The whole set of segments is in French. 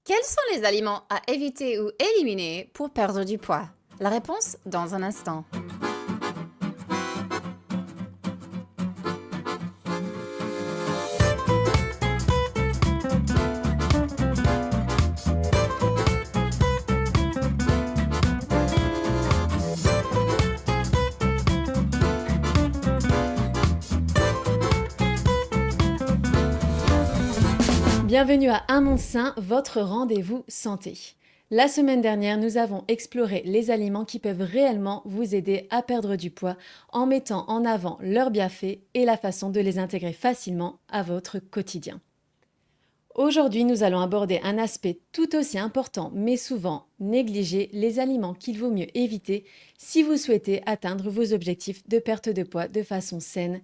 Quels sont les aliments à éviter ou éliminer pour perdre du poids? La réponse dans un instant. Bienvenue à Un Monde Sain, votre rendez-vous santé. La semaine dernière, nous avons exploré les aliments qui peuvent réellement vous aider à perdre du poids en mettant en avant leurs bienfaits et la façon de les intégrer facilement à votre quotidien. Aujourd'hui, nous allons aborder un aspect tout aussi important mais souvent négligé, les aliments qu'il vaut mieux éviter si vous souhaitez atteindre vos objectifs de perte de poids de façon saine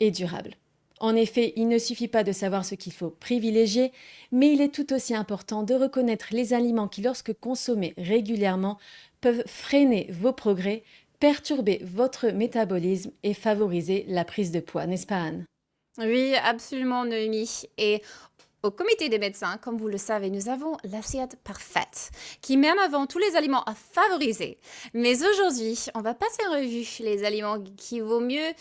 et durable. En effet, il ne suffit pas de savoir ce qu'il faut privilégier, mais il est tout aussi important de reconnaître les aliments qui, lorsque consommés régulièrement, peuvent freiner vos progrès, perturber votre métabolisme et favoriser la prise de poids, n'est-ce pas Anne? Oui, absolument, Noémie. Et au comité des médecins, comme vous le savez, nous avons l'assiette parfaite qui met en avant tous les aliments à favoriser. Mais aujourd'hui, on va passer en revue les aliments qu'il vaut mieux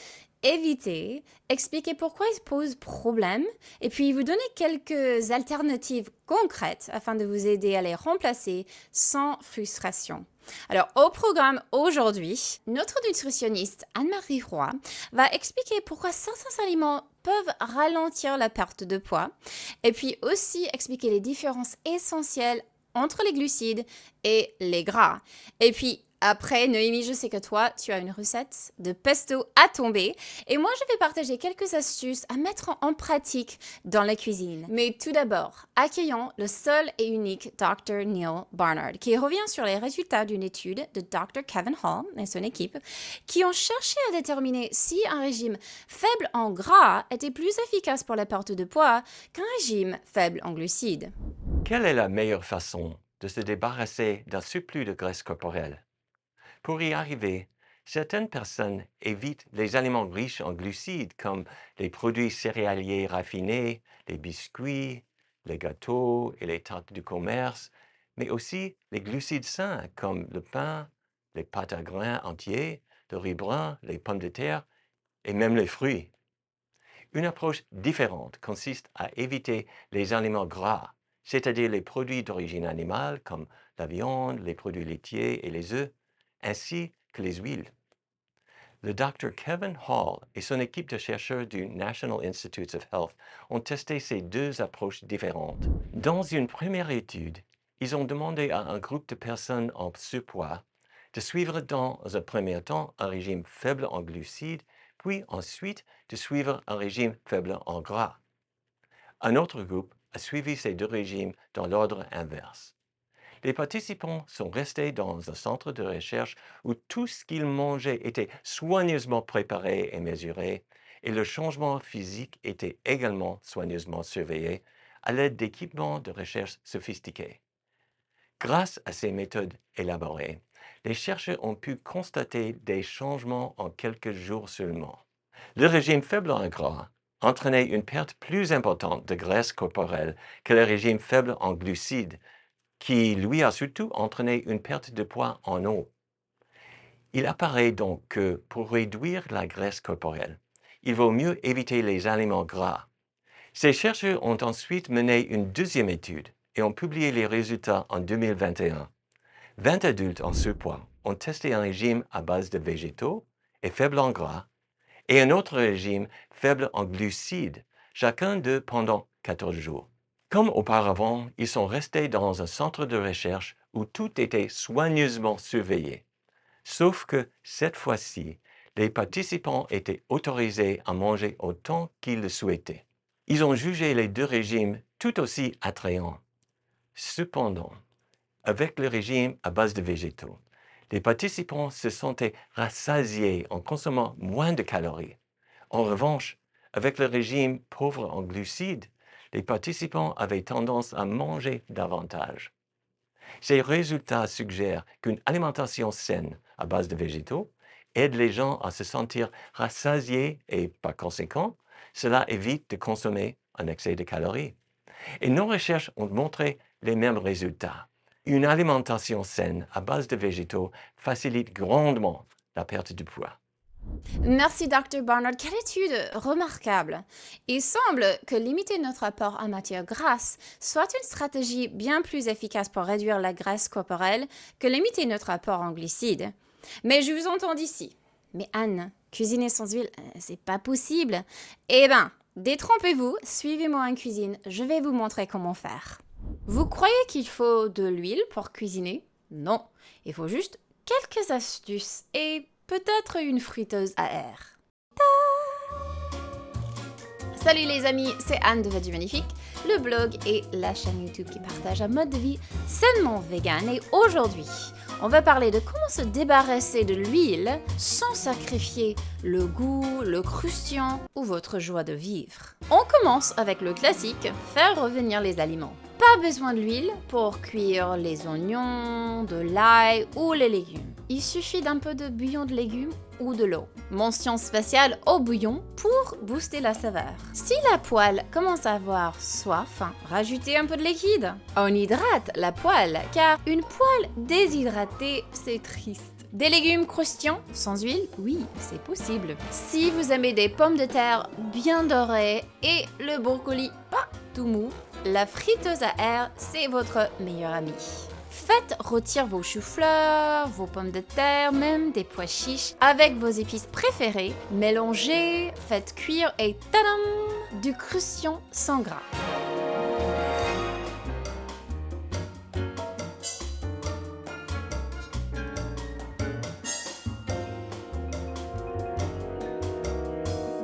éviter, expliquer pourquoi ils posent problème et puis vous donner quelques alternatives concrètes afin de vous aider à les remplacer sans frustration. Alors, au programme aujourd'hui, notre nutritionniste Anne-Marie Roy va expliquer pourquoi certains aliments peuvent ralentir la perte de poids et puis aussi expliquer les différences essentielles entre les glucides et les gras. Et puis après, Noémie, je sais que toi, tu as une recette de pesto à tomber et moi, je vais partager quelques astuces à mettre en pratique dans la cuisine. Mais tout d'abord, accueillons le seul et unique Dr. Neil Barnard qui revient sur les résultats d'une étude de Dr. Kevin Hall et son équipe qui ont cherché à déterminer si un régime faible en gras était plus efficace pour la perte de poids qu'un régime faible en glucides. Quelle est la meilleure façon de se débarrasser d'un surplus de graisse corporelle? Pour y arriver, certaines personnes évitent les aliments riches en glucides comme les produits céréaliers raffinés, les biscuits, les gâteaux et les tartes du commerce, mais aussi les glucides sains comme le pain, les pâtes à grains entiers, le riz brun, les pommes de terre et même les fruits. Une approche différente consiste à éviter les aliments gras, c'est-à-dire les produits d'origine animale comme la viande, les produits laitiers et les œufs, ainsi que les huiles. Le Dr. Kevin Hall et son équipe de chercheurs du National Institutes of Health ont testé ces deux approches différentes. Dans une première étude, ils ont demandé à un groupe de personnes en surpoids de suivre dans un premier temps un régime faible en glucides, puis ensuite de suivre un régime faible en gras. Un autre groupe a suivi ces deux régimes dans l'ordre inverse. Les participants sont restés dans un centre de recherche où tout ce qu'ils mangeaient était soigneusement préparé et mesuré, et le changement physique était également soigneusement surveillé à l'aide d'équipements de recherche sophistiqués. Grâce à ces méthodes élaborées, les chercheurs ont pu constater des changements en quelques jours seulement. Le régime faible en gras entraînait une perte plus importante de graisse corporelle que le régime faible en glucides, qui lui a surtout entraîné une perte de poids en eau. Il apparaît donc que pour réduire la graisse corporelle, il vaut mieux éviter les aliments gras. Ces chercheurs ont ensuite mené une deuxième étude et ont publié les résultats en 2021. 20 adultes en surpoids ont testé un régime à base de végétaux et faible en gras et un autre régime faible en glucides, chacun d'eux pendant 14 jours. Comme auparavant, ils sont restés dans un centre de recherche où tout était soigneusement surveillé. Sauf que cette fois-ci, les participants étaient autorisés à manger autant qu'ils le souhaitaient. Ils ont jugé les deux régimes tout aussi attrayants. Cependant, avec le régime à base de végétaux, les participants se sentaient rassasiés en consommant moins de calories. En revanche, avec le régime pauvre en glucides, les participants avaient tendance à manger davantage. Ces résultats suggèrent qu'une alimentation saine à base de végétaux aide les gens à se sentir rassasiés et, par conséquent, cela évite de consommer un excès de calories. Et nos recherches ont montré les mêmes résultats. Une alimentation saine à base de végétaux facilite grandement la perte de poids. Merci Dr. Barnard, quelle étude remarquable. Il semble que limiter notre apport en matière grasse soit une stratégie bien plus efficace pour réduire la graisse corporelle que limiter notre apport en glucides. Mais je vous entends d'ici. Mais Anne, cuisiner sans huile, c'est pas possible. Eh ben, détrompez-vous, suivez-moi en cuisine, je vais vous montrer comment faire. Vous croyez qu'il faut de l'huile pour cuisiner? Non, il faut juste quelques astuces et peut-être une friteuse à air. Salut les amis, c'est Anne de Veggie Magnifique, le blog et la chaîne YouTube qui partage un mode de vie sainement vegan. Et aujourd'hui, on va parler de comment se débarrasser de l'huile sans sacrifier le goût, le croustillant ou votre joie de vivre. On commence avec le classique, faire revenir les aliments. Pas besoin de l'huile pour cuire les oignons, de l'ail ou les légumes. Il suffit d'un peu de bouillon de légumes ou de l'eau. Mention spéciale au bouillon pour booster la saveur. Si la poêle commence à avoir soif, rajoutez un peu de liquide. On hydrate la poêle car une poêle déshydratée, c'est triste. Des légumes croustillants sans huile? Oui, c'est possible. Si vous aimez des pommes de terre bien dorées et le brocoli pas tout mou, la friteuse à air, c'est votre meilleur ami. Faites rôtir vos choux-fleurs, vos pommes de terre, même des pois chiches avec vos épices préférées. Mélangez, faites cuire et tadam! Du croustillant sans gras.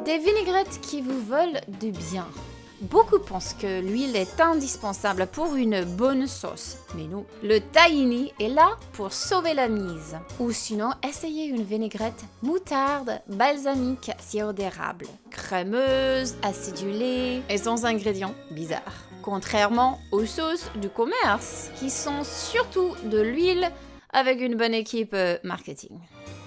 Des vinaigrettes qui vous veulent du bien. Beaucoup pensent que l'huile est indispensable pour une bonne sauce, mais non. Le tahini est là pour sauver la mise. Ou sinon, essayez une vinaigrette moutarde, balsamique, sirop d'érable, crémeuse, acidulée et sans ingrédients bizarres. Contrairement aux sauces du commerce, qui sont surtout de l'huile avec une bonne équipe marketing.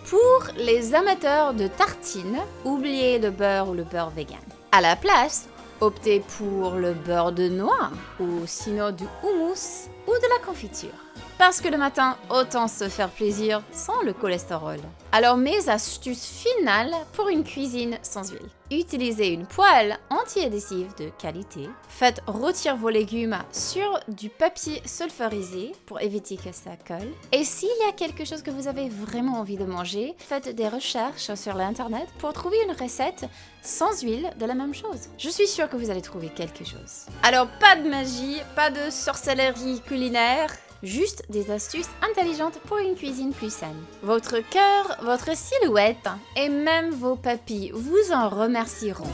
Pour les amateurs de tartines, oubliez le beurre ou le beurre vegan. À la place, optez pour le beurre de noix ou sinon du houmous ou de la confiture. Parce que le matin, autant se faire plaisir sans le cholestérol. Alors mes astuces finales pour une cuisine sans huile. Utilisez une poêle anti-adhésive de qualité. Faites rôtir vos légumes sur du papier sulfurisé pour éviter que ça colle. Et s'il y a quelque chose que vous avez vraiment envie de manger, faites des recherches sur l'internet pour trouver une recette sans huile de la même chose. Je suis sûre que vous allez trouver quelque chose. Alors pas de magie, pas de sorcellerie culinaire. Juste des astuces intelligentes pour une cuisine plus saine. Votre cœur, votre silhouette et même vos papilles vous en remercieront.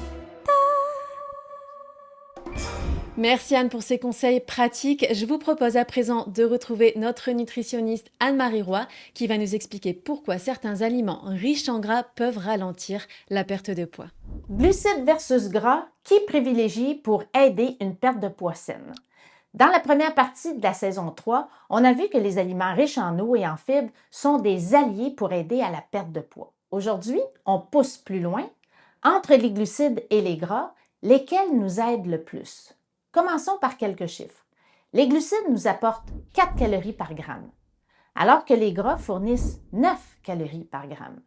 Merci Anne pour ces conseils pratiques. Je vous propose à présent de retrouver notre nutritionniste Anne-Marie Roy qui va nous expliquer pourquoi certains aliments riches en gras peuvent ralentir la perte de poids. Glucides versus gras, qui privilégie pour aider une perte de poids saine? Dans la première partie de la saison 3, on a vu que les aliments riches en eau et en fibres sont des alliés pour aider à la perte de poids. Aujourd'hui, on pousse plus loin. Entre les glucides et les gras, lesquels nous aident le plus? Commençons par quelques chiffres. Les glucides nous apportent 4 calories par gramme, alors que les gras fournissent 9 calories par gramme.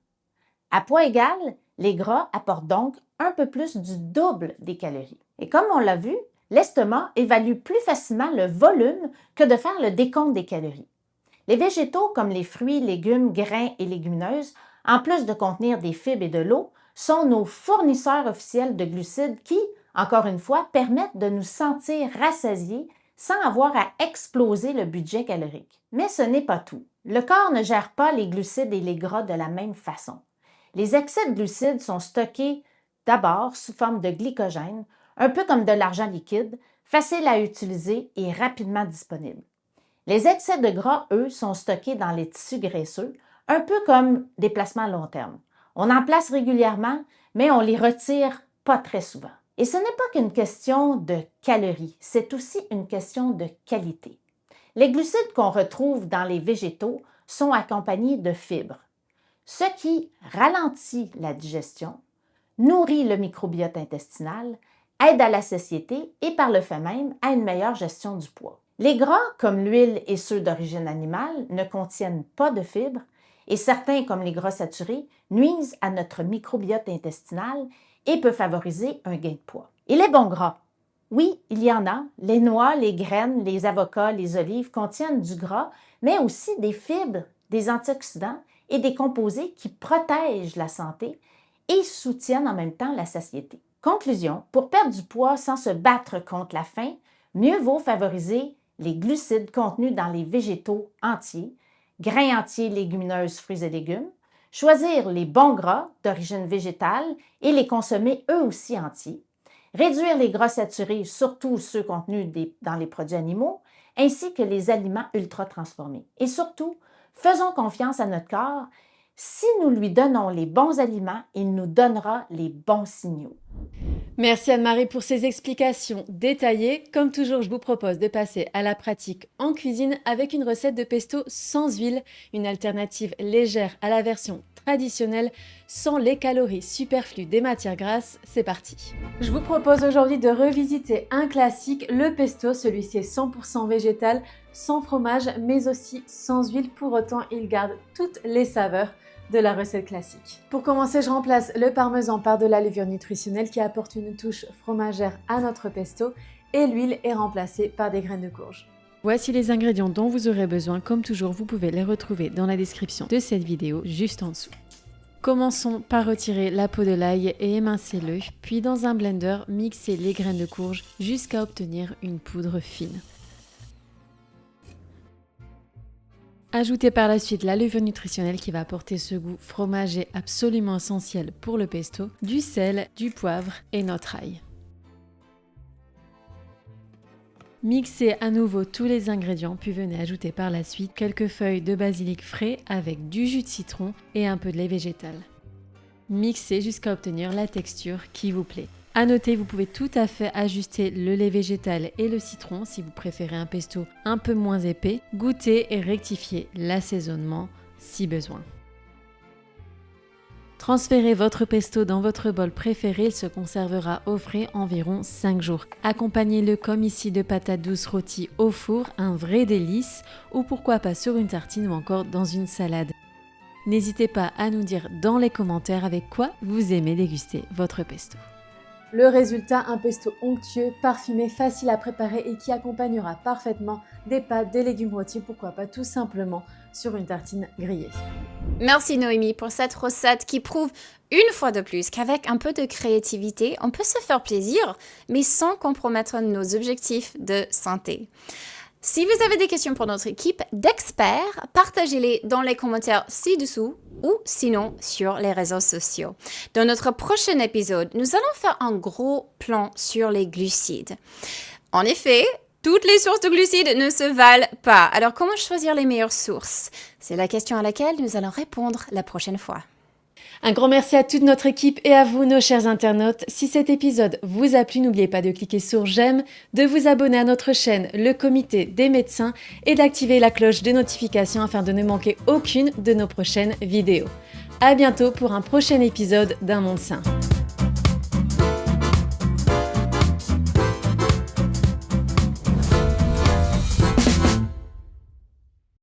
À poids égal, les gras apportent donc un peu plus du double des calories. Et comme on l'a vu, l'estomac évalue plus facilement le volume que de faire le décompte des calories. Les végétaux comme les fruits, légumes, grains et légumineuses, en plus de contenir des fibres et de l'eau, sont nos fournisseurs officiels de glucides qui, encore une fois, permettent de nous sentir rassasiés sans avoir à exploser le budget calorique. Mais ce n'est pas tout. Le corps ne gère pas les glucides et les gras de la même façon. Les excès de glucides sont stockés d'abord sous forme de glycogène, un peu comme de l'argent liquide, facile à utiliser et rapidement disponible. Les excès de gras, eux, sont stockés dans les tissus graisseux, un peu comme des placements à long terme. On en place régulièrement, mais on les retire pas très souvent. Et ce n'est pas qu'une question de calories, c'est aussi une question de qualité. Les glucides qu'on retrouve dans les végétaux sont accompagnés de fibres, ce qui ralentit la digestion, nourrit le microbiote intestinal, aident à la satiété et par le fait même à une meilleure gestion du poids. Les gras, comme l'huile et ceux d'origine animale, ne contiennent pas de fibres et certains, comme les gras saturés, nuisent à notre microbiote intestinal et peuvent favoriser un gain de poids. Et les bons gras? Oui, il y en a. Les noix, les graines, les avocats, les olives contiennent du gras, mais aussi des fibres, des antioxydants et des composés qui protègent la santé et soutiennent en même temps la satiété. Conclusion, pour perdre du poids sans se battre contre la faim, mieux vaut favoriser les glucides contenus dans les végétaux entiers, grains entiers, légumineuses, fruits et légumes, choisir les bons gras d'origine végétale et les consommer eux aussi entiers, réduire les gras saturés, surtout ceux contenus dans les produits animaux, ainsi que les aliments ultra transformés. Et surtout, faisons confiance à notre corps. Si nous lui donnons les bons aliments, il nous donnera les bons signaux. Merci Anne-Marie pour ces explications détaillées. Comme toujours, je vous propose de passer à la pratique en cuisine avec une recette de pesto sans huile, une alternative légère à la version traditionnelle, sans les calories superflues des matières grasses. C'est parti. Je vous propose aujourd'hui de revisiter un classique, le pesto. Celui-ci est 100% végétal, sans fromage, mais aussi sans huile. Pour autant, il garde toutes les saveurs de la recette classique. Pour commencer, je remplace le parmesan par de la levure nutritionnelle qui apporte une touche fromagère à notre pesto et l'huile est remplacée par des graines de courge. Voici les ingrédients dont vous aurez besoin. Comme toujours, vous pouvez les retrouver dans la description de cette vidéo juste en dessous. Commençons par retirer la peau de l'ail et émincer-le, puis dans un blender, mixer les graines de courge jusqu'à obtenir une poudre fine. Ajoutez par la suite la levure nutritionnelle qui va apporter ce goût fromager absolument essentiel pour le pesto, du sel, du poivre et notre ail. Mixez à nouveau tous les ingrédients, puis venez ajouter par la suite quelques feuilles de basilic frais avec du jus de citron et un peu de lait végétal. Mixez jusqu'à obtenir la texture qui vous plaît. À noter, vous pouvez tout à fait ajuster le lait végétal et le citron si vous préférez un pesto un peu moins épais. Goûtez et rectifiez l'assaisonnement si besoin. Transférez votre pesto dans votre bol préféré, il se conservera au frais environ 5 jours. Accompagnez-le comme ici de patates douces rôties au four, un vrai délice, ou pourquoi pas sur une tartine ou encore dans une salade. N'hésitez pas à nous dire dans les commentaires avec quoi vous aimez déguster votre pesto. Le résultat, un pesto onctueux, parfumé, facile à préparer et qui accompagnera parfaitement des pâtes, des légumes rôtis, pourquoi pas tout simplement sur une tartine grillée. Merci Noémie pour cette recette qui prouve une fois de plus qu'avec un peu de créativité, on peut se faire plaisir, mais sans compromettre nos objectifs de santé. Si vous avez des questions pour notre équipe d'experts, partagez-les dans les commentaires ci-dessous ou sinon sur les réseaux sociaux. Dans notre prochain épisode, nous allons faire un gros plan sur les glucides. En effet, toutes les sources de glucides ne se valent pas. Alors comment choisir les meilleures sources? C'est la question à laquelle nous allons répondre la prochaine fois. Un grand merci à toute notre équipe et à vous, nos chers internautes. Si cet épisode vous a plu, n'oubliez pas de cliquer sur j'aime, de vous abonner à notre chaîne Le Comité des médecins et d'activer la cloche de notification afin de ne manquer aucune de nos prochaines vidéos. À bientôt pour un prochain épisode d'Un monde sain.